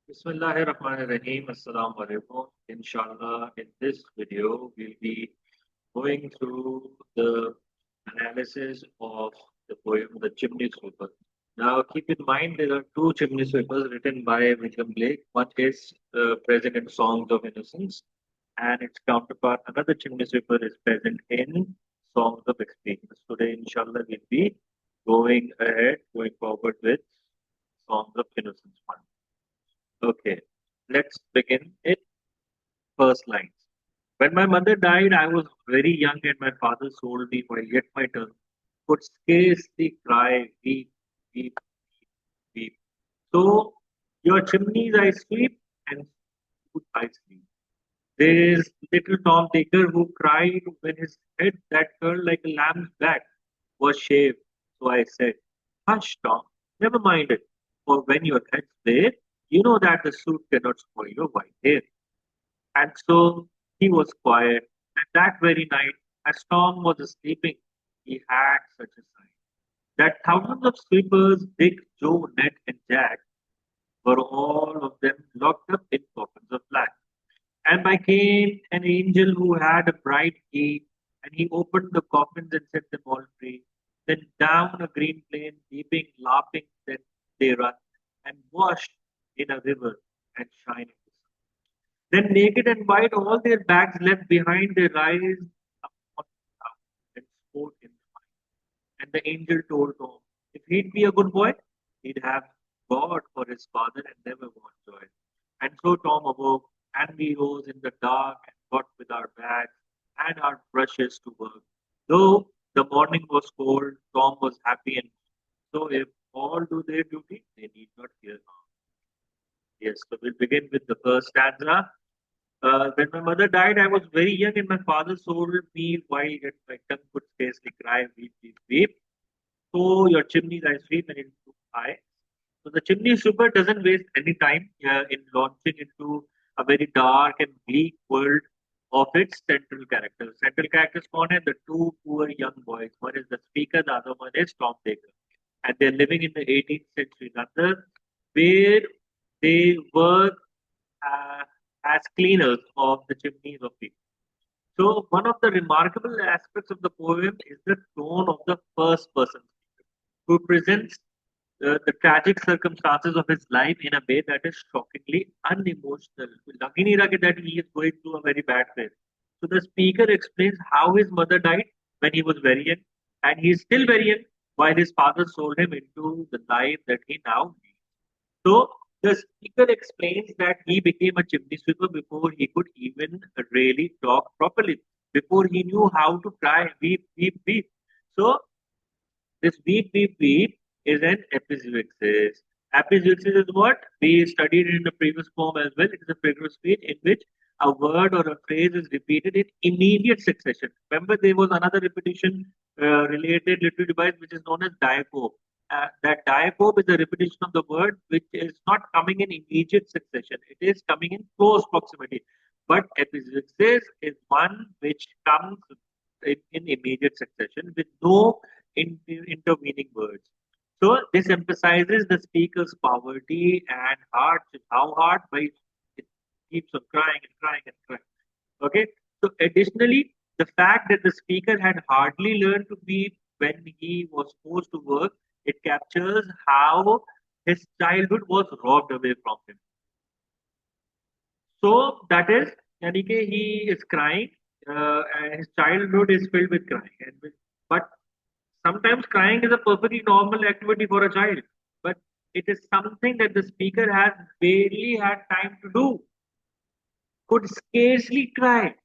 Bismillahirrahmanirrahim. Assalamu alaikum. Inshallah, in this video, we'll be going through the analysis of the poem The Chimney Sweeper. Now, keep in mind there are two chimney sweepers written by William Blake. One is present in Songs of Innocence, and its counterpart, another chimney sweeper, is present in Songs of Experience. Today, inshallah, we'll be going forward with Songs of Innocence 1. Okay, let's begin it. First lines. When my mother died, I was very young, and my father sold me while yet my turn. Could scarcely cry, weep, weep, weep. So your chimneys I sweep, and food I sleep. There's little Tom Taker who cried when his head that curled like a lamb's back was shaved. So I said, "Hush, Tom, never mind it. For when your head's bare, you know that the suit cannot spoil your white hair." And so he was quiet. And that very night, as Tom was sleeping, he had such a sight that thousands of sweepers, Dick, Joe, Ned, and Jack, were all of them locked up in coffins of black. And by came an angel who had a bright key, and he opened the coffins and set them all free. Then down a green plain, leaping, laughing, then they run, and washed in a river and shine in the sun. Then naked and white, all their bags left behind, they rise up on the ground and sport in the mine. And the angel told Tom, if he'd be a good boy, he'd have God for his father and never want joy. And so Tom awoke, and we rose in the dark and got with our bags and our brushes to work. Though the morning was cold, Tom was happy and so if all do their duty, they need not fear harm. Yes, so we'll begin with the first stanza. When my mother died, I was very young, and my father sold me while yet my tongue could scarcely cry, weep, weep, weep. So your chimneys I sweep and into I. So the chimney sweeper doesn't waste any time in launching into a very dark and bleak world of its central characters. Central characters कौन है? The two poor young boys. One is the speaker, the other one is Tom Baker. And they're living in the 18th century London, where they work uh, as cleaners of the chimneys of people. So one of the remarkable aspects of the poem is the tone of the first person speaker, who presents the tragic circumstances of his life in a way that is shockingly unemotional. लग ही नहीं रहा कि that he is going through a very bad phase. So the speaker explains how his mother died when he was very young, and he is still very young while his father sold him into the life that he now leads. So the speaker explains that he became a chimney sweeper before he could even really talk properly, before he knew how to cry, weep, weep, weep. So this weep, weep, weep is an epizeuxis. Epizeuxis is what we studied in the previous poem as well. It is a figure of speech in which a word or a phrase is repeated in immediate succession. Remember, there was another repetition related literary device which is known as diacope. That diacope is a repetition of the word which is not coming in immediate succession. It is coming in close proximity. But epizeuxis is one which comes in immediate succession with no intervening words. So this emphasizes the speaker's poverty and hardship. How hard? By it keeps on crying and crying and crying. Okay. So additionally, the fact that the speaker had hardly learned to be when he was forced to work, it captures how his childhood was robbed away from him. So that is, यानी कि he is crying, and his childhood is filled with crying. But sometimes crying is a perfectly normal activity for a child, but it is something that the speaker has barely had time to do. Could scarcely cry.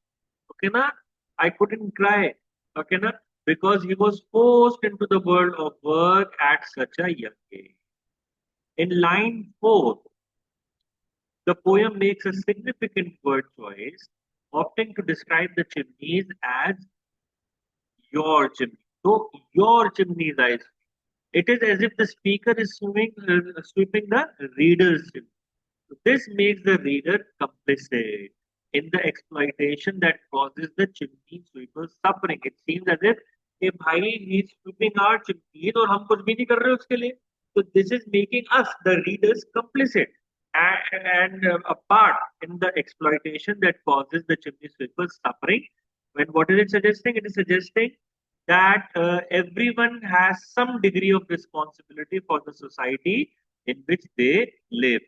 Okay, na? I couldn't cry. Okay, na? Because he was forced into the world of work at such a young age. In line 4, the poem makes a significant word choice, opting to describe the chimneys as your chimney. So, your chimneys, I see. It is as if the speaker is sweeping the reader's chimney. So this makes the reader complicit in the exploitation that causes the chimney sweeper suffering. It seems as if a bhai is sweeping our chimneys और हम कुछ भी नहीं कर रहे उसके लिए. So this is making us, the readers, complicit. and a part in the exploitation that causes the chimney sweepers suffering. When what is it suggesting? It is suggesting that everyone has some degree of responsibility for the society in which they live,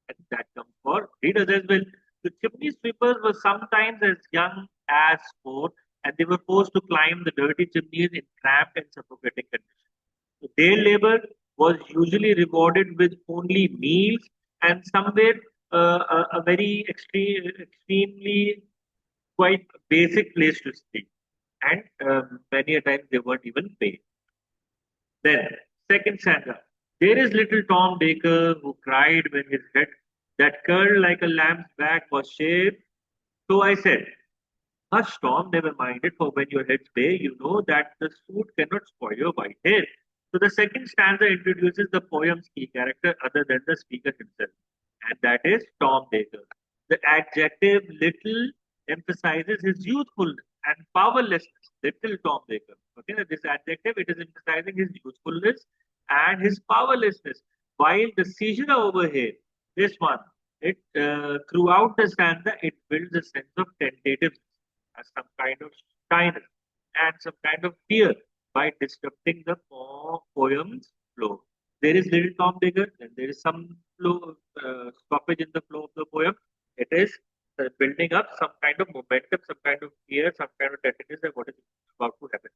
and that comes for readers as well. The chimney sweepers were sometimes as young as 4, and they were forced to climb the dirty chimneys in cramped and suffocating conditions. Their labor was usually rewarded with only meals and somewhere a very extremely quite basic place to sleep. And many a times they weren't even paid. Then, second stanza. There is little Tom Baker who cried when his head that curled like a lamb's back was shaved. So I said, hush, Tom, never mind it, for when your head's bare, you know that the suit cannot spoil your white hair. So the second stanza introduces the poem's key character other than the speaker himself, and that is Tom Baker. The adjective little emphasizes his youthfulness and powerlessness. Little Tom Baker. Okay, this adjective it is emphasizing his youthfulness and his powerlessness. While the seizure over here, this one, it throughout the stanza, it builds a sense of tentativeness as some kind of shyness and some kind of fear by disrupting the poem's flow. There is little Tom Digger, and there is some flow, stoppage in the flow of the poem. It is building up some kind of momentum, some kind of fear, some kind of tentativeness that what is about to happen.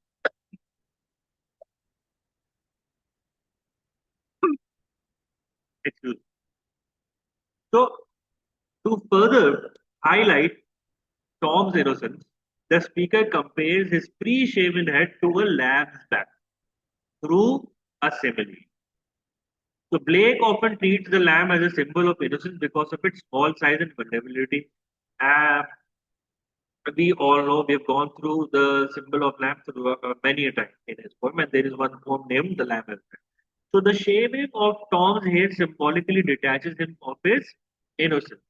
Excuse me. So, to further highlight Tom's innocence, the speaker compares his pre-shaven head to a lamb's back through a simile. So Blake often treats the lamb as a symbol of innocence because of its small size and vulnerability. Uh, we all know we've gone through the symbol of lamb through many a time in his poem, and there is one poem named "The Lamb." So the shaving of Tom's hair symbolically detaches him of his innocence.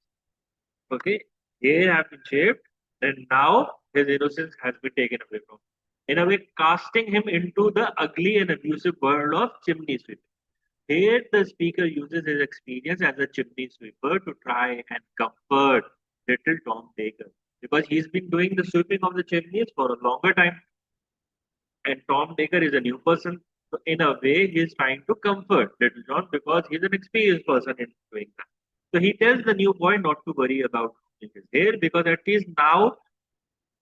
Okay, hair have been shaved, and now his innocence has been taken away from him. In a way, casting him into the ugly and abusive world of chimney sweeping. Here, the speaker uses his experience as a chimney sweeper to try and comfort little Tom Baker because he's been doing the sweeping of the chimneys for a longer time, and Tom Baker is a new person. So, in a way, he's trying to comfort little John because he's an experienced person in doing that. So, he tells the new boy not to worry about his hair because at least now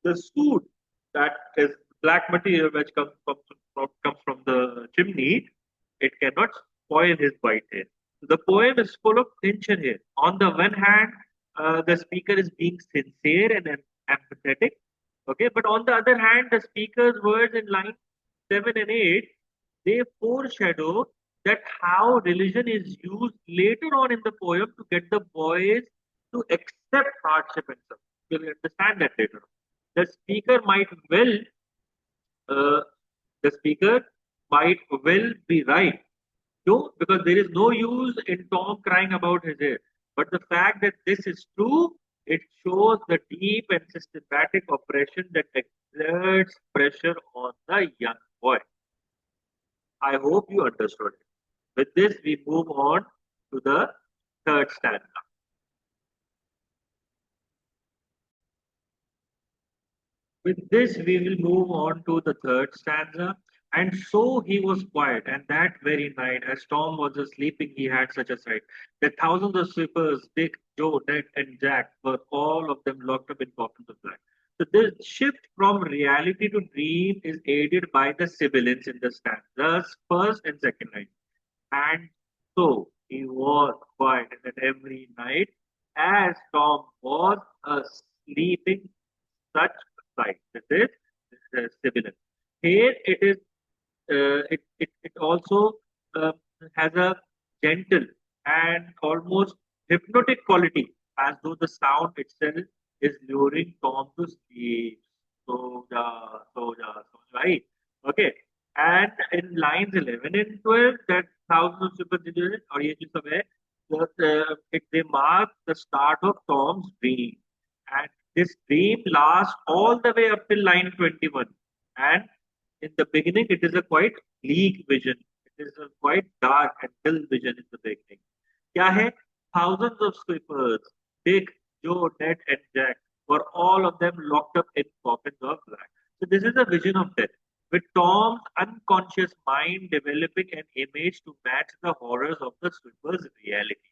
the soot that is black material which comes from the chimney, it cannot spoil his white hair. The poem is full of tension here. On the one hand, the speaker is being sincere and empathetic. Okay, but on the other hand, the speaker's words in line 7 and 8 they foreshadow that how religion is used later on in the poem to get the boys to accept hardship and suffering. You'll understand that later on. The speaker might well, uh, the speaker might well be right. No, because there is no use in Tom crying about his hair. But the fact that this is true, it shows the deep and systematic oppression that exerts pressure on the young boy. I hope you understood it. With this, we move on to the third stanza. With this, we will move on to the third stanza. And so he was quiet, and that very night, as Tom was sleeping, he had such a sight. The thousands of sweepers, Dick, Joe, Ned, and Jack, were all of them locked up in coffins of black. So this shift from reality to dream is aided by the sibilants in the stanzas, first and second line. And so he was quiet, and then every night, as Tom was sleeping, such a sight. This is sibilant. Here it is. It also has a gentle and almost hypnotic quality, as though the sound itself is luring Tom to sleep. So ja, so ja, so ja, right. Okay. And in lines 11 and 12, that thousands of super or ये जो सब है, they mark the start of Tom's dream. And this dream lasts all the way up till line 21. And in the beginning, it is a quite bleak vision. It is a quite dark and dull vision in the beginning. क्या है? thousands of sweepers, Dick, Joe, Ned, and Jack, were all of them locked up in coffins of black. So this is a vision of death, with Tom's unconscious mind developing an image to match the horrors of the sweeper's reality.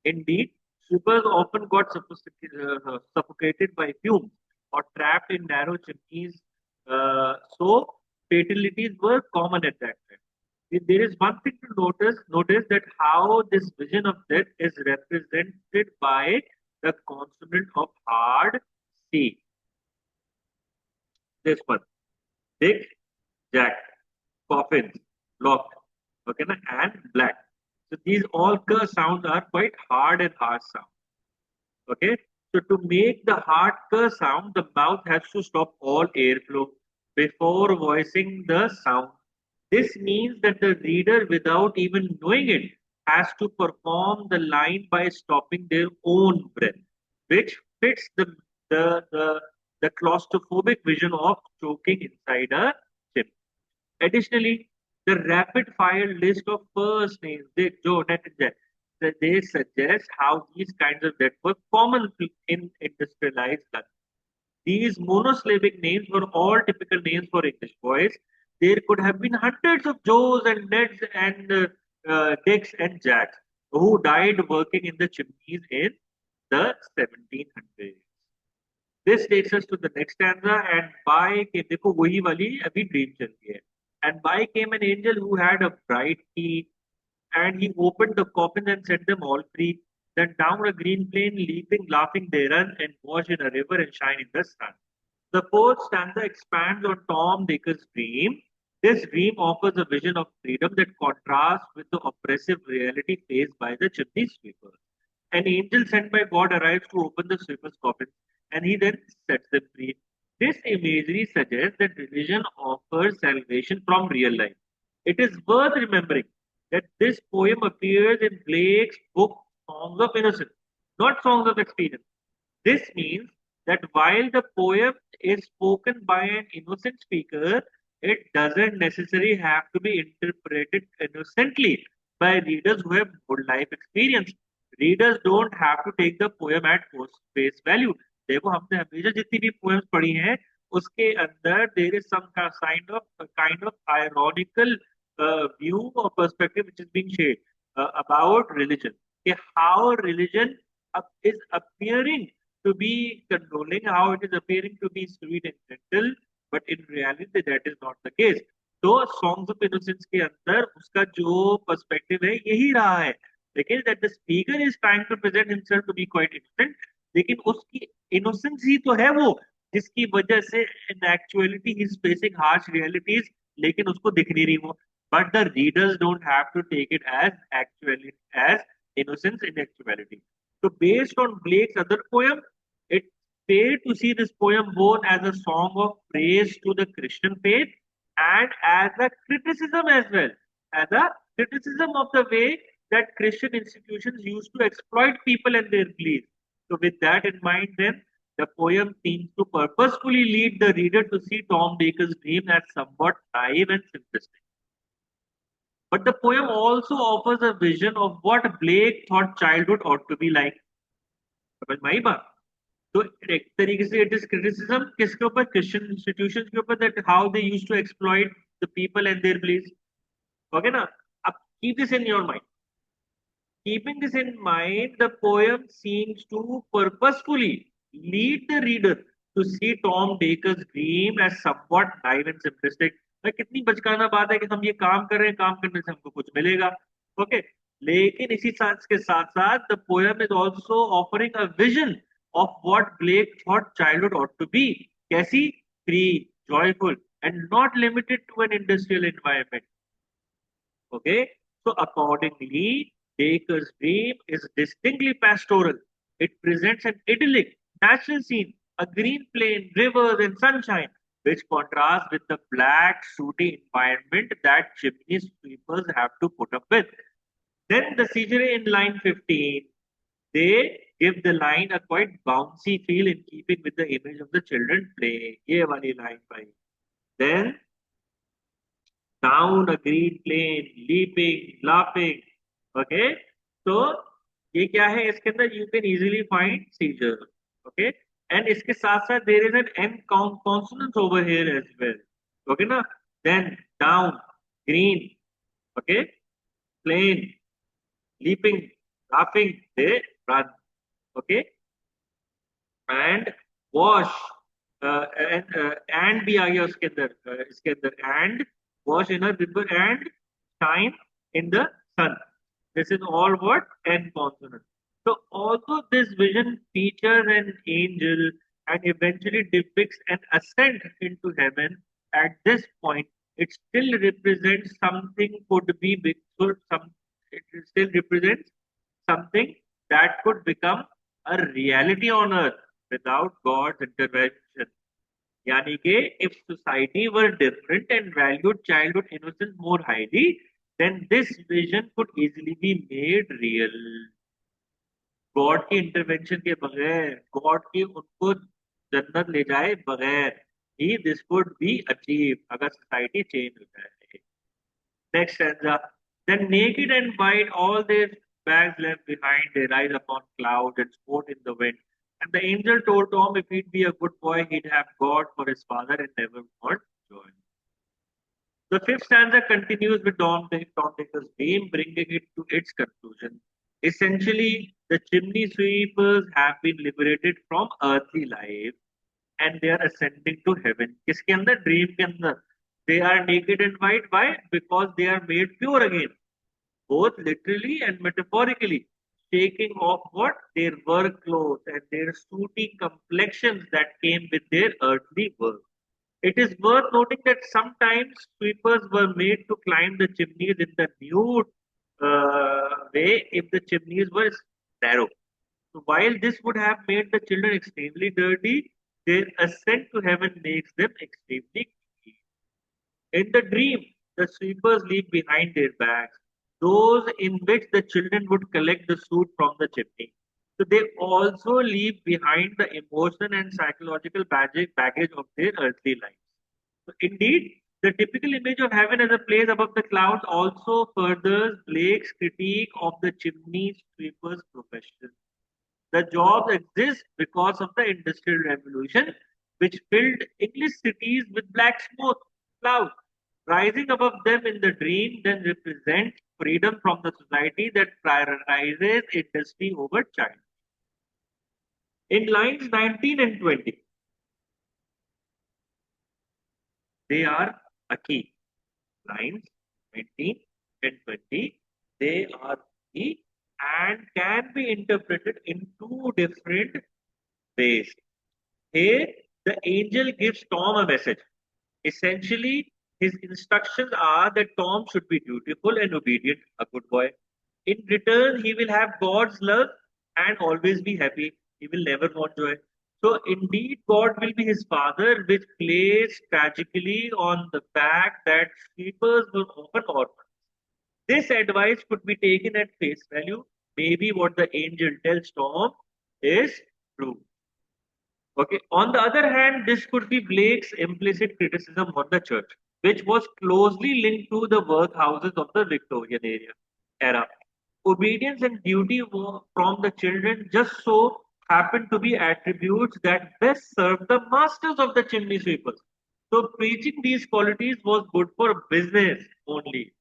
Indeed, sweepers often got suffocated by fumes or trapped in narrow chimneys, so fatalities were common at that time. There is one thing to notice that how this vision of death is represented by the consonant of hard C. This one, Dick, Jack, coffins, locked, okay, and black. So these all k sounds are quite hard and harsh sounds. Okay, so to make the hard k sound, the mouth has to stop all airflow before voicing the sound. This means that the reader, without even knowing it, has to perform the line by stopping their own breath, which fits the claustrophobic vision of choking inside a ship. Additionally, the rapid fire list of first names, Dick, Joe, Ned, and Jack, that they suggest how these kinds of deaths were common in industrialized London. These monosyllabic names were all typical names for English boys. There could have been hundreds of Joes and Neds and Dicks and Jacks who died working in the chimneys in the 1700s. This takes us to the next stanza. And by के देखो वही वाली अभी dream चल रही है. And by came an angel who had a bright key, and he opened the coffin and set them all free. Then down a green plain, leaping, laughing, they run and wash in a river and shine in the sun. The fourth stanza expands on Tom Baker's dream. This dream offers a vision of freedom that contrasts with the oppressive reality faced by the chimney sweeper. An angel sent by God arrives to open the sweeper's coffin, and he then sets them free. This imagery suggests that religion offers salvation from real life. It is worth remembering that this poem appears in Blake's book Songs of Innocence, not Songs of Experience. This means that while the poem is spoken by an innocent speaker, it doesn't necessarily have to be interpreted innocently by readers who have good life experience. Readers don't have to take the poem at face value. देखो हमने हमेशा जितनी भी poems पढ़ी हैं उसके अंदर there is some kind of ironical view or perspective which is being shared about religion. How religion is appearing to be controlling, how it is appearing to be sweet and gentle, but in reality that is not the case. तो songs of innocence के अंदर उसका जो perspective है यही रहा है, लेकिन that the speaker is trying to present himself to be quite innocent, लेकिन उसकी इनोसेंस ही तो है वो जिसकी वजह से in actuality he is facing harsh realities, लेकिन उसको दिख नहीं रही वो. But the readers don't have to take it as innocence in actuality. So based on Blake's other poem, it's fair to see this poem both as a song of praise to the Christian faith and as a criticism as well, as a criticism of the way that Christian institutions used to exploit people and their beliefs. So with that in mind, then the poem seems to purposefully lead the reader to see Tom Baker's dream as somewhat naive and simplistic. But the poem also offers a vision of what Blake thought childhood ought to be like. समझ में आई बात? तो एक तरीके से it is criticism किसके ऊपर? Christian institutions के ऊपर, that how they used to exploit the people and their beliefs. Okay ना? अब keep this in your mind. Keeping this in mind, the poem seems to purposefully lead the reader to see Tom Baker's dream as somewhat naive and simplistic. कितनी बचकाना बात है कि हम ये काम कर रहे हैं, काम करने से हमको कुछ मिलेगा. ओके, लेकिन इसी साथ के साथ साथ the poem is also offering a vision of what Blake thought childhood ought to be. कैसी? Free, joyful, and not limited to an industrial environment. Okay, so accordingly, Baker's dream is distinctly pastoral. It presents an idyllic, natural scene, a green plain, rivers, and sunshine, which contrasts with the black, sooty environment that chimney sweepers have to put up with. Then the Sijere in line 15, they give the line a quite bouncy feel in keeping with the image of the children playing. ये वाली line भाई. Then down a green plain, leaping, laughing. Okay, so ये क्या है इसके अंदर? You can easily find seizure. Okay, and इसके साथ साथ there is an n consonant over here as well. Okay ना? Then down, green. Okay, plain, leaping, laughing, they run. Okay, and wash. And भी आ गया उसके अंदर, इसके अंदर and wash in a river and shine in the sun. This is all what? N consonant. So although this vision features an angel and eventually depicts an ascent into heaven, at this point it still represents something could be some it still represents something that could become a reality on earth without God's intervention. Yani ke if society were different and valued childhood innocence more highly, then this vision could easily be made real. God की intervention के बगैर, God की उनको जन्नत ले जाए बगैर ही this would be achieve अगर सोसाइटी चेंज हो जाए. Next stanza. Then naked and white, all their bags left behind, they rise upon clouds and sport in the wind. And the angel told Tom if he'd be a good boy, he'd have God for his father and never want joy. The fifth stanza continues with Tom Baker's dream, bringing it to its conclusion. Essentially, the chimney sweepers have been liberated from earthly life and they are ascending to heaven. किसके अंदर? Dream के अंदर. They are naked and white. Why? Because they are made pure again, both literally and metaphorically, shaking off what? Their work clothes and their sooty complexions that came with their earthly work. It is worth noting that sometimes sweepers were made to climb the chimneys in the nude way if the chimneys were narrow. So while this would have made the children extremely dirty, their ascent to heaven makes them extremely clean. In the dream, the sweepers leave behind their bags, those in which the children would collect the soot from the chimney. So they also leave behind the emotion and psychological baggage of their earthly life. So indeed, the typical image of heaven as a place above the clouds also furthers Blake's critique of the chimney sweeper's profession. The job exists because of the Industrial Revolution, which filled English cities with black smoke clouds. Rising above them in the dream then represents freedom from the society that prioritizes industry over child. In lines 19 and 20, they are a key. Lines 19 and 20, they are key and can be interpreted in two different ways. Here, the angel gives Tom a message. Essentially, his instructions are that Tom should be dutiful and obedient, a good boy. In return, he will have God's love and always be happy. He will never want joy. So, indeed, God will be his father, which plays tragically on the fact that sweepers were often orphans. This advice could be taken at face value. Maybe what the angel tells Tom is true. Okay. On the other hand, this could be Blake's implicit criticism on the church, which was closely linked to the workhouses of the Victorian era. Obedience and duty from the children just so happened to be attributes that best served the masters of the chimney sweepers. So preaching these qualities was good for business only.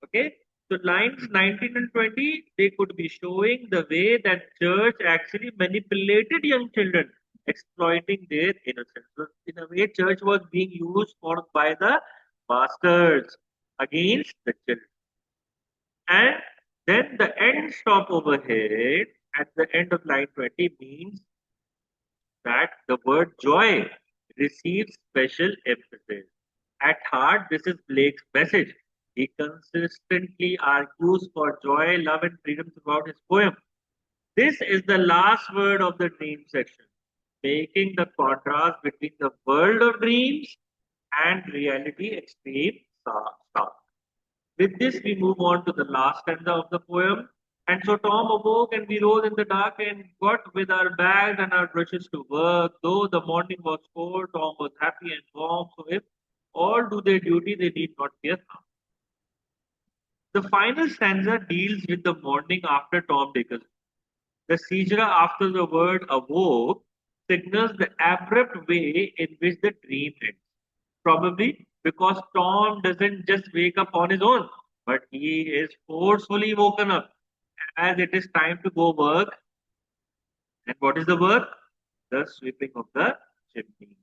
Okay. So lines 19 and 20, they could be showing the way that church actually manipulated young children, exploiting their innocence. So in a way, church was being used for by the masters against the children. And then the end stop over here at the end of line 20 means that the word joy receives special emphasis. At heart, this is Blake's message. He consistently argues for joy, love, and freedom throughout his poem. This is the last word of the dream section, making the contrast between the world of dreams and reality extreme stark. With this, we move on to the last stanza of the poem. And so Tom awoke and we rose in the dark and got with our bags and our brushes to work. Though the morning was cold, Tom was happy and warm. So if all do their duty, they need not fear harm. The final stanza deals with the morning after Tom Dicker's. The seizure after the word awoke signals the abrupt way in which the dream ends. Probably because Tom doesn't just wake up on his own, but he is forcefully woken up as it is time to go work. And what is the work? The sweeping of the chimney.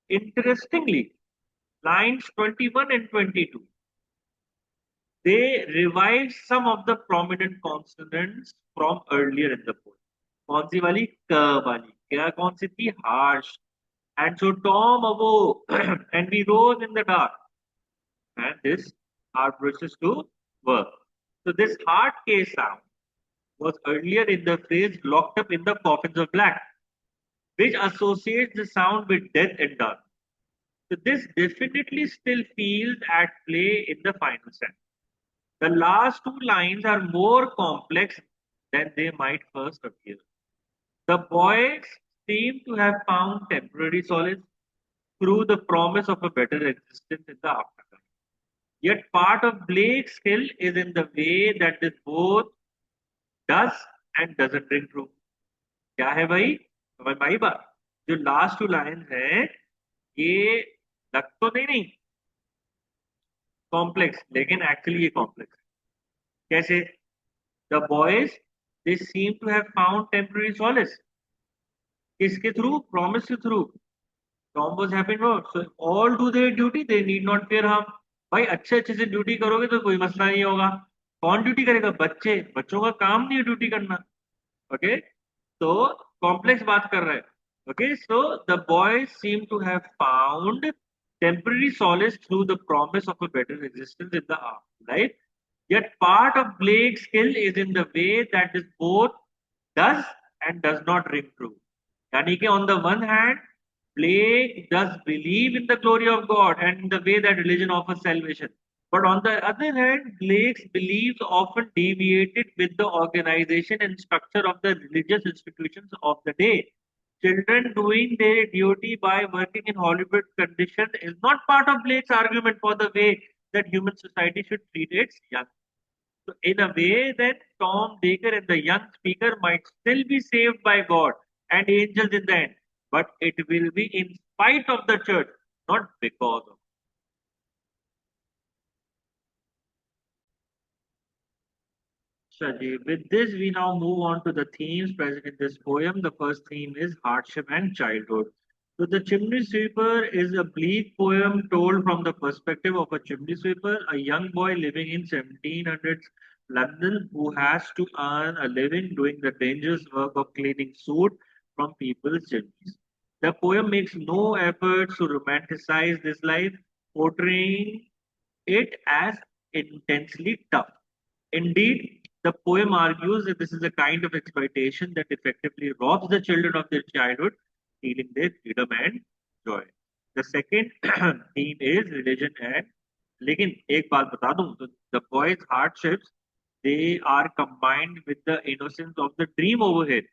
Interestingly, lines 21 and 22, they revive some of the prominent consonants from earlier in the poem. कौन सी वाली क वाली क्या कौन सी थी harsh. And so Tom awoke and we rose in the dark. And this hard brushes to work. So this hard K sound was earlier in the phrase locked up in the coffins of black, which associates the sound with death and dark. So this definitely still feels at play in the final sentence. The last two lines are more complex than they might first appear. The boys seem to have found temporary solace through the promise of a better existence in the afterlife. Yet part of Blake's skill is in the way that this both does and doesn't ring true. क्या है भाई? समझ में आई बात? जो last two lines हैं ये लग तो नहीं कॉम्प्लेक्स, लेकिन एक्चुअली ये कॉम्प्लेक्स कैसे? The boys they seem to have found temporary solace किसके थ्रू? प्रॉमिस के through. Tom was happy no so all do their duty they need not fear harm. भाई अच्छे अच्छे से ड्यूटी करोगे तो कोई मसला नहीं होगा. कौन ड्यूटी करेगा? बच्चे. बच्चों का काम नहीं है ड्यूटी करना. ओके, तो कॉम्प्लेक्स बात कर रहे हैं. Okay, so the boys seem to have found temporary solace through the promise of a better existence in the afterlife. Yet part of Blake's skill is in the way that this both does and does not ring true. यानी कि on the one hand, Blake does believe in the glory of God and in the way that religion offers salvation. But on the other hand, Blake's beliefs often deviated with the organization and structure of the religious institutions of the day. Children doing their duty by working in Hollywood conditions is not part of Blake's argument for the way that human society should treat its young. So, in a way, then Tom Baker and the young speaker might still be saved by God and angels in the end, but it will be in spite of the church, not because of. Shaji. With this, we now move on to the themes present in this poem. The first theme is hardship and childhood. So, The Chimney Sweeper is a bleak poem told from the perspective of a chimney sweeper, a young boy living in 1700s London who has to earn a living doing the dangerous work of cleaning soot from people's chimneys. The poem makes no effort to romanticize this life, portraying it as intensely tough. Indeed, the poem argues that this is a kind of exploitation that effectively robs the children of their childhood, stealing their freedom and joy. The second theme is religion and लेकिन एक बात बता दूं तो the boys hardships they are combined with the innocence of the dream over here,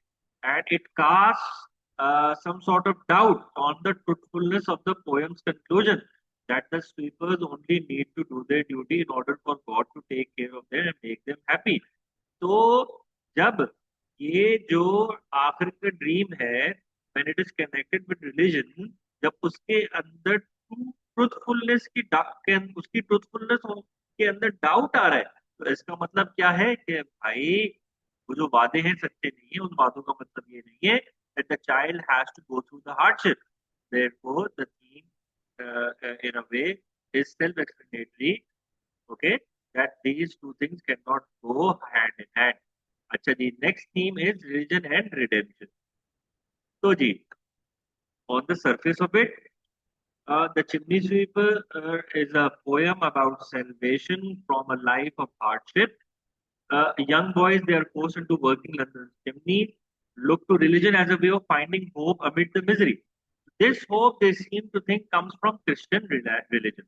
and it casts some sort of doubt on the truthfulness of the poem's conclusion that the sweepers only need to do their duty in order for God to take care of them and make them happy. तो जब ये जो आखिर का dream है when it is connected with religion, जब उसके अंदर ट्रूथफुलनेस की उसकी ट्रूथफुलनेस के अंदर डाउट आ रहा है, तो इसका मतलब क्या है कि भाई वो जो वादे हैं सच्चे नहीं है. उन वादों का मतलब ये नहीं है that the child has to go through the hardship. Therefore, the theme, in a way, is self-explanatory. Okay, that these two things cannot go hand in hand. Acha ji, next theme is religion and redemption. So ji, on the surface of it, the Chimney Sweeper is a poem about salvation from a life of hardship. Young boys, they are forced into working London's chimneys, look to religion as a way of finding hope amid the misery. This hope, they seem to think, comes from Christian religion.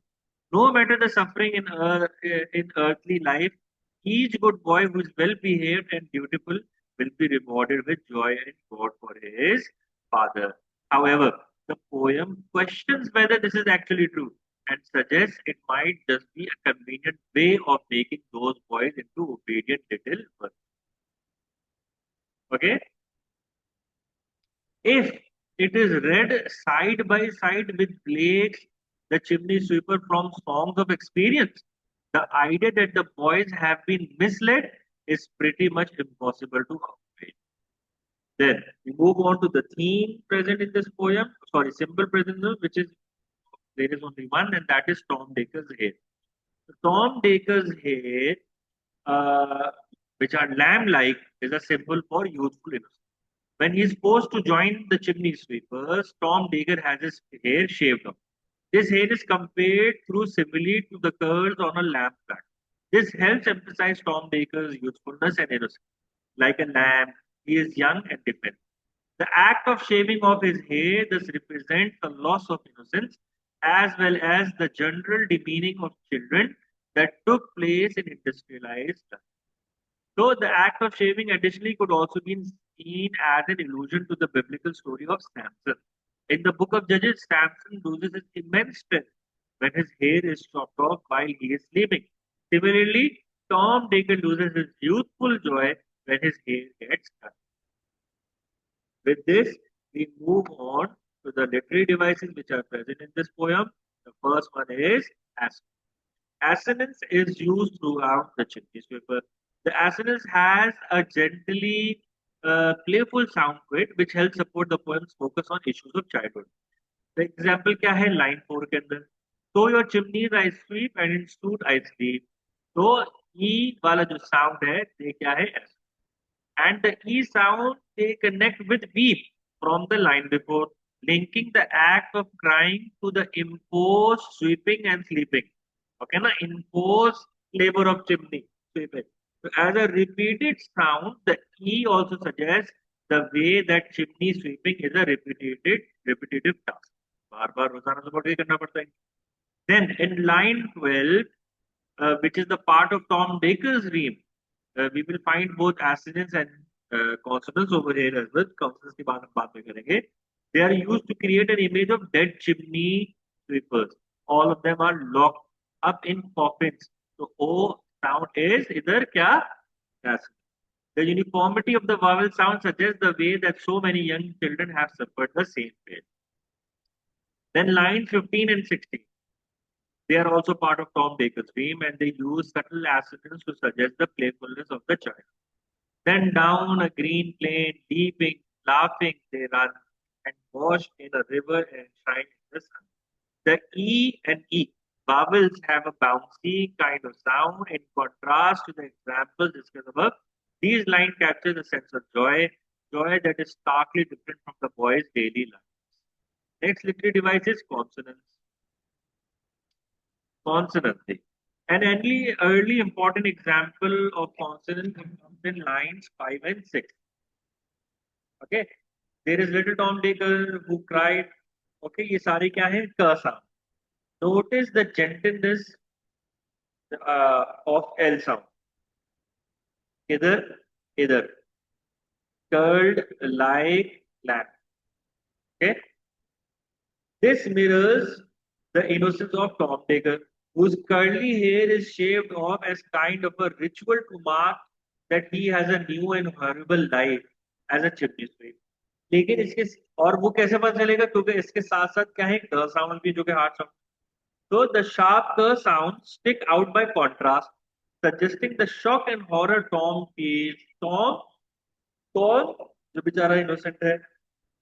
No matter the suffering in earthly life, each good boy who is well behaved and dutiful will be rewarded with joy in God for his father. However, the poem questions whether this is actually true and suggests it might just be a convenient way of making those boys into obedient little ones. Okay, if it is read side by side with Blake's The Chimney Sweeper from Songs of Experience, the idea that the boys have been misled is pretty much impossible to avoid. Then we move on to the theme present in this poem, sorry, symbol present, which is there is only one, and that is Tom Baker's hair. So Tom Baker's hair, uh, which are lamb-like, is a symbol for youthful innocence. When he is forced to join the chimney sweepers, Tom Baker has his hair shaved off. This hair is compared through simile to the curls on a lamb back. This helps emphasize Tom Baker's youthfulness and innocence. Like a lamb, he is young and different. The act of shaving off his hair thus represents the loss of innocence as well as the general demeaning of children that took place in industrialized life. So the act of shaving additionally could also be seen as an allusion to the biblical story of Samson. In the book of Judges, Samson loses his immense strength when his hair is chopped off while he is sleeping. Similarly, Tom Baker loses his youthful joy when his hair gets cut. With this, we move on to the literary devices which are present in this poem. The first one is assonance. Assonance is used throughout the chimney sweeper. The assonance has a gently playful sound to it, which helps support the poem's focus on issues of childhood. The example क्या है line 4 के अंदर? So your chimneys I sweep and in suit I sleep. तो E वाला जो sound है, ये क्या है? And the E sound they connect with weep from the line before, linking the act of crying to the imposed sweeping and sleeping. Okay, na imposed labor of chimney sweeping. So as a repeated sound, the E also suggests the way that chimney sweeping is a repetitive task. बार बार रोजाना सुबह उठ के करना पड़ता है. Then in line 12, which is the part of Tom Baker's dream, we will find both assonance and consonants over here as well. Consonants की बात हम बाद में करेंगे. They are used to create an image of dead chimney sweepers. All of them are locked up in coffins. So O sound is इधर क्या? Assonance. The uniformity of the vowel sound suggests the way that so many young children have suffered the same fate. Then lines 15 and 16. They are also part of Tom Baker's theme and they use subtle assonance to suggest the playfulness of the child. Then down a green plain, leaping, laughing, they run and wash in a river and shine in the sun. The E and E vowels have a bouncy kind of sound in contrast to the examples discussed above. These lines capture the sense of joy, joy that is starkly different from the boy's daily life. Next literary device is consonants. Consonancy. An early important example of consonant comes in lines 5 and 6. Okay. There is little Tom Baker who cried. Okay, ये सारे क्या है? क sound. Notice the gentleness of L sound. Either, either. Curled like lamb. Okay. This mirrors the innocence of Tom Baker, whose curly hair is shaved off as kind of a ritual to mark that he has a new and horrible life as a chimney sweep. लेकिन इसके और वो कैसे पता चलेगा क्योंकि इसके साथ साथ क्या है क साउंड भी जो कि hard sound. So the sharp क sound stick out by contrast, suggesting the shock and horror Tom feels. Tom जो बेचारा इनोसेंट है,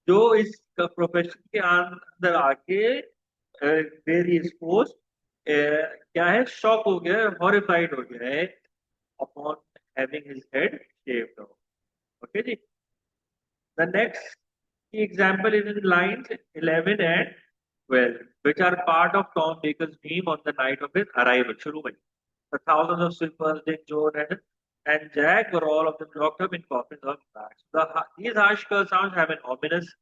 जो इस प्रोफेशन के अंदर आके वेरी एक्सपोज क्या है शॉक हो गया है हॉरिफाइड हो गया है upon having his head shaved off. Okay जी. The next example is in lines 11 and 12 which are part of Tom Baker's dream on the night of his arrival. शुरू में the thousands of sweepers, Dick, Joan and Jack were all of them locked up in coffins or bags. These harsh curse sounds have an ominous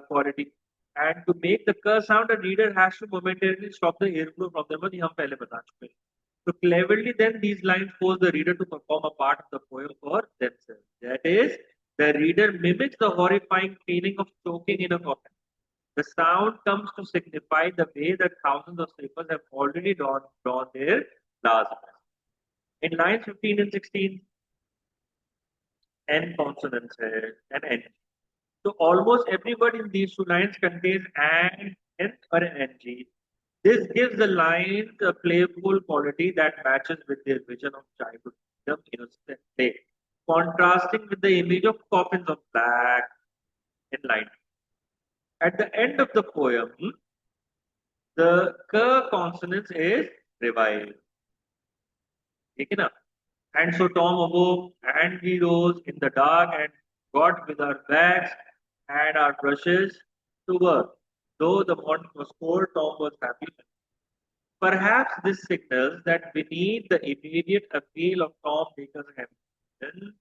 quality. And to make the curse sound, a reader has to momentarily stop the airflow from them. ये हम पहले बता चुके हैं. So cleverly, then these lines force the reader to perform a part of the poem for themselves. That is, the reader mimics the horrifying feeling of choking in a coffin. The sound comes to signify the way that thousands of sleepers have already drawn their last breath. In lines 15 and 16, N consonants है, and N. So almost every word in these two lines contains an N or an NG. This gives the lines a playful quality that matches with their vision of childhood freedom, innocence, and play, contrasting with the image of coffins of black in line. At the end of the poem, the k consonant is revived. ठीक है ना? And so Tom awoke, and we rose in the dark and got with our bags and our brushes to work. Though the morning was cold, Tom was happy. Perhaps this signals that beneath the immediate appeal of Tom Baker's ambition,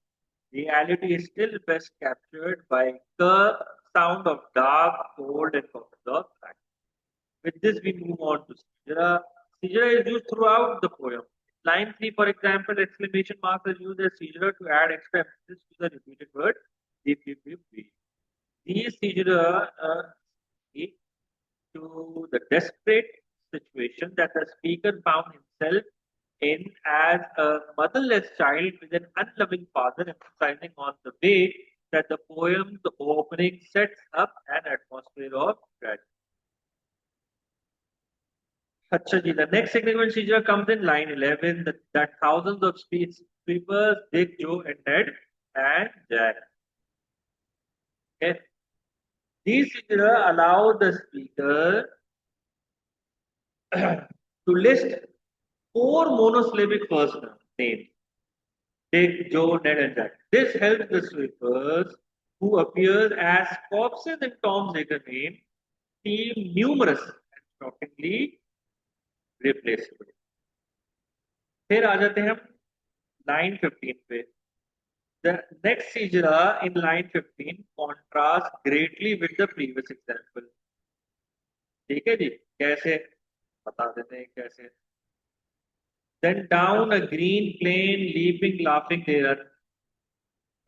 reality is still best captured by the sound of dark, cold, and of night. With this, we move on to Sijara. Sijara is used throughout the poem. Line 3, for example, exclamation marks are used as Sijara to add extra emphasis to the repeated word. Beep, beep, beep, beep. These Sijara speak to the desperate situation that the speaker found himself in as a motherless child with an unloving father, emphasizing on the way that the poem's opening sets up an atmosphere of tragedy. अच्छा जी, the next significant feature comes in line 11 that thousands of street sweepers, Dick, Joe, and Ned, and Jack. Okay. These features allow the speaker to list four monosyllabic first names: Dick, Joe, Ned, and Jack. This helps the sweepers, who appear as corpses in Tom's later name, seem numerous and shockingly replaceable. फिर आ जाते हैं हम line 15 पे. The next hijra in line 15 contrasts greatly with the previous example. ठीक है जी, कैसे बता देते हैं कैसे. Then down a green plain, leaping, laughing they run.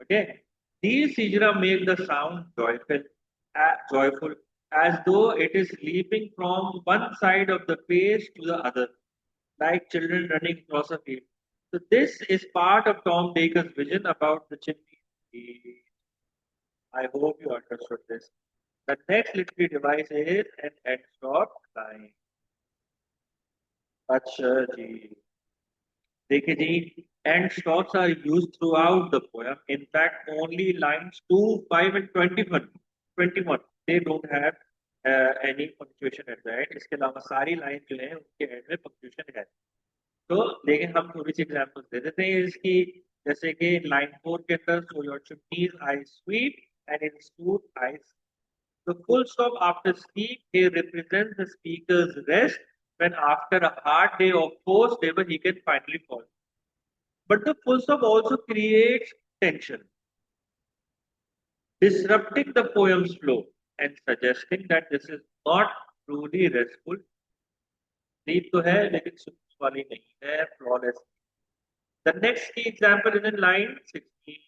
Okay, these hijra make the sound joyful, as though it is leaping from one side of the page to the other, like children running across a field. So this is part of Tom Baker's vision about the chimney. I hope you understood this. The next literary device is an end stop line. अच्छा जी. देखिए जी, end stops are used throughout the poem. In fact, only lines 2, 5 and 21 they don't have any punctuation at the end. इसके अलावा सारी line जो है उनके end में punctuation है. तो लेकिन हम थोड़ी सी एग्जाम्पल्स दे देते हैं इसकी. जैसे कि लाइन 4 के अंदर so your chimneys I SVEEP and in stood I. The full stop after sleep here represents the speaker's rest when after a hard day of forced labor he can finally fall. But the full stop also creates tension, disrupting the poem's flow and suggesting that this is not truly restful. Sleep तो है लेकिन सुकून वाली नहीं है, flawless. The next key example is in line 16.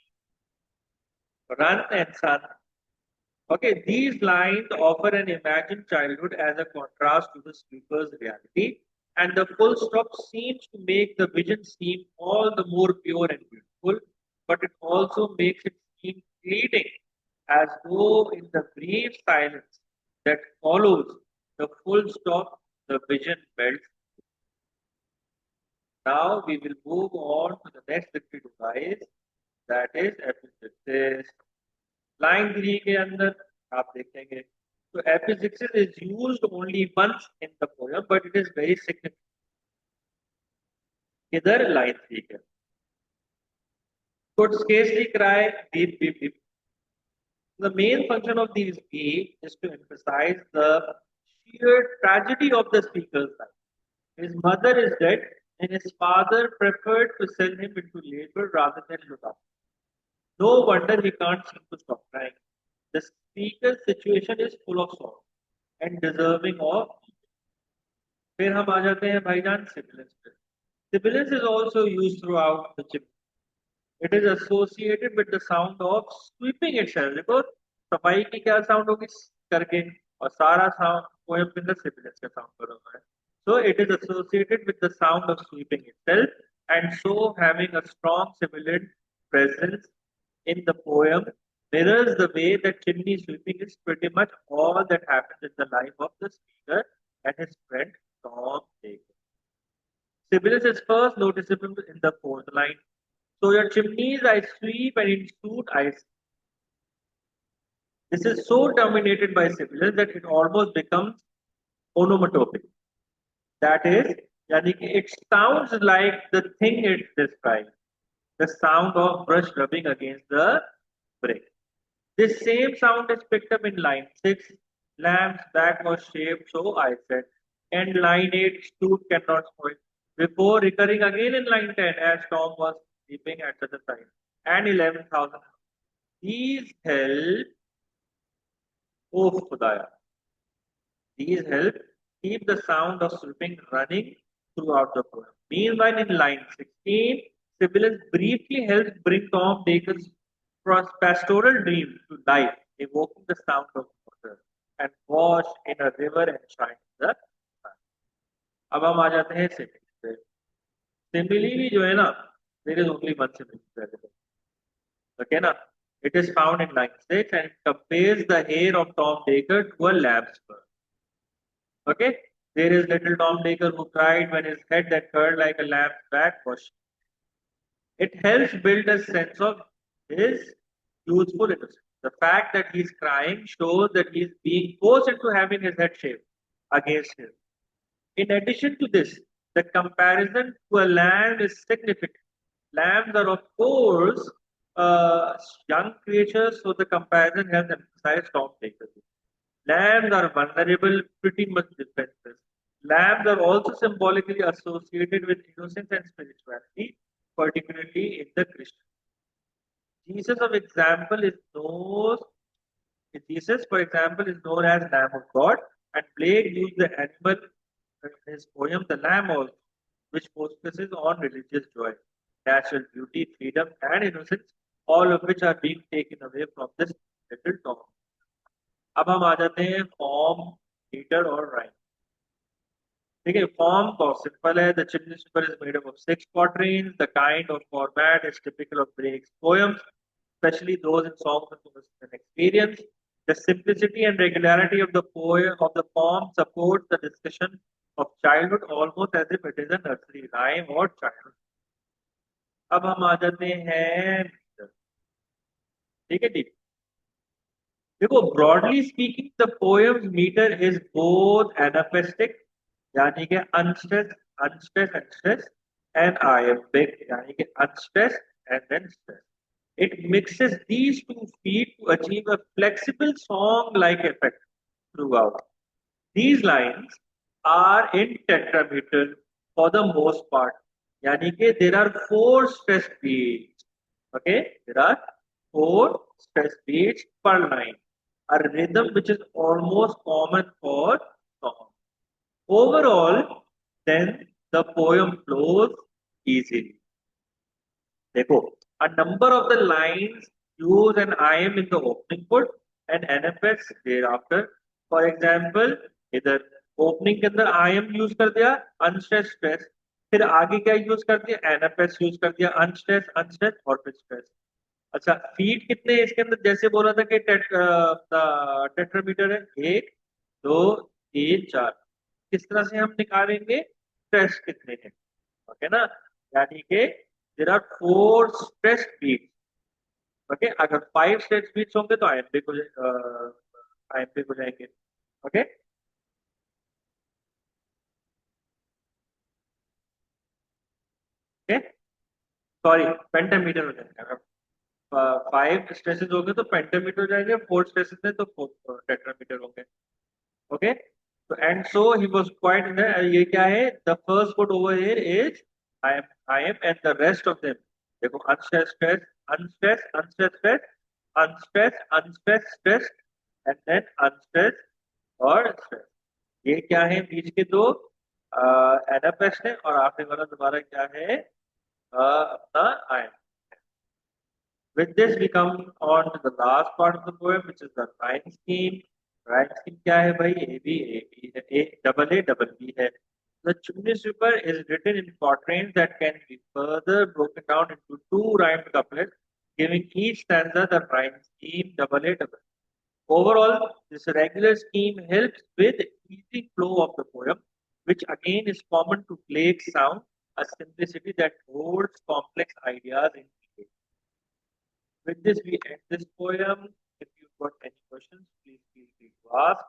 Run and sun. Okay, these lines offer an imagined childhood as a contrast to the speaker's reality, and the full stop seems to make the vision seem all the more pure and beautiful, but it also makes it seem fleeting, as though in the brief silence that follows the full stop, the vision melts. Now we will move on to the next literary device, that is epizeuxis. Line 3 के अंदर आप देखेंगे. So epizeuxis is used only once in the poem, but it is very significant. इधर line 3 के. Could scarcely cry, beep, beep, beep. The main function of these beep is to emphasize the sheer tragedy of the speaker's life. His mother is dead, and his father preferred to send him into labor rather than look after. No wonder he can't seem to stop crying. The speaker's situation is full of sorrow and deserving of. फिर हम आ जाते हैं भाईजान sibilance पे. Sibilance is also used throughout the chimney. It is associated with the sound of sweeping itself. देखो सफाई की क्या sound होगी करके, और सारा sound poem के अंदर sibilance का sound करा हुआ है. So it is associated with the sound of sweeping itself, and so having a strong sibilant presence in the poem mirrors the way that chimney sweeping is pretty much all that happens in the life of the speaker and his friend Tom Baker. Sibyllus is first noticeable in the fourth line. So your chimneys I sweep and in suit I. This is so dominated by Sibyllus that it almost becomes onomatopic. That is, yani कि it sounds like the thing it describes, the sound of brush rubbing against the brick. This same sound is picked up in line 6. Lamb's back was shaved, so I said. And line 8, Stoot cannot spoil. Before recurring again in line 10, as Tom was sleeping at the time. And 11,000. These help, oh Khudaya, these help keep the sound of sweeping running throughout the poem. Meanwhile, in line 16, Sibyllus briefly helps bring Tom Baker's pastoral dream to life, evoking the sound of water and wash in a river and shine in the sun. अब हम आ जाते हैं simile पे. Simile भी जो है ना, there is only one simile available. Okay ना? It is found in line 6 and it compares the hair of Tom Baker to a lamb's fur. Okay? There is little Tom Baker who cried when his head that curled like a lamb's back was shaved. It helps build a sense of his youthful innocence. The fact that he's crying shows that he's being forced into having his head shaved against him. In addition to this, the comparison to a lamb is significant. Lambs are, of course, young creatures, so the comparison has emphasized Tom Baker. Lambs are vulnerable, pretty much defenseless. Lambs are also symbolically associated with innocence and spirituality, particularly in the Christian. Jesus, of example, is known. Jesus, for example, is known as Lamb of God, and Blake used the animal in his poem "The Lamb" also, which focuses on religious joy, natural beauty, freedom, and innocence, all of which are being taken away from this little Tom. अब हम आ जाते हैं form, metre और rhyme. ठीक है, form बहुत simple है. The chimney sweeper is made up of 6 quatrains. The kind of format is typical of Drake's poems, especially those in songs of experience. The simplicity and regularity of the poem of the form supports the discussion of childhood almost as if it is a nursery rhyme or childhood. अब हम आ जाते हैं metre. ठीक है ठीक. देखो, broadly speaking, the poem's meter is both anapestic, यानी कि unstressed, unstressed, and iambic, यानी कि unstressed and then stressed. It mixes these two feet to achieve a flexible song-like effect throughout. These lines are in tetrameter for the most part, यानी कि there are 4 stressed beats. Okay, there are 4 stressed beats per line. A rhythm which is almost common for song. Overall, then the poem flows easily. देखो, a number of the lines use an iamb in the opening foot and NFS thereafter. For example, इधर opening के अंदर iamb use कर दिया, unstressed stress. फिर आगे क्या use कर दिया, NFS यूज कर दिया, unstressed unstressed और फिर stress. अच्छा, फीट कितने हैं इसके अंदर, जैसे बोला था कि टेट्रामीटर है 1 2 3 4. किस तरह से हम निकालेंगे स्ट्रेस कितने हैं, ओके ना, यानी कि there are 4 stress beats. Okay, अगर 5 स्ट्रेस बीट्स होंगे तो आइएम्पिक हो जाएंगे. ओके, सॉरी, पेंटामीटर हो जाएगा. 5 स्ट्रेसेस होंगे तो पेंटामीटर हो जाएंगे, 4 स्ट्रेसेस है तो टेट्रामीटर होंगे. Okay, so and so he was quite in the, ये क्या है, the first word over here is I am and the rest of them देखो unstressed stress, unstressed unstressed stress, unstressed unstressed stress and then unstressed और stress. ये क्या है, बीच के दो एनापेस्ट है और आखिरी वाला दोबारा क्या है, अपना I am. With this we come on to the last part of the poem, which is the rhyme scheme. Rhyme scheme क्या है भाई, A B है, A B है. The Chimney Sweeper is written in quatrains that can be further broken down into 2 rhymed couplets. giving each stanza the rhyme scheme double A double. Overall, this regular scheme helps with easy flow of the poem, which again is common to plague sound, a simplicity that holds complex ideas in detail. With this, we end this poem. If you've got any questions, please feel free to ask.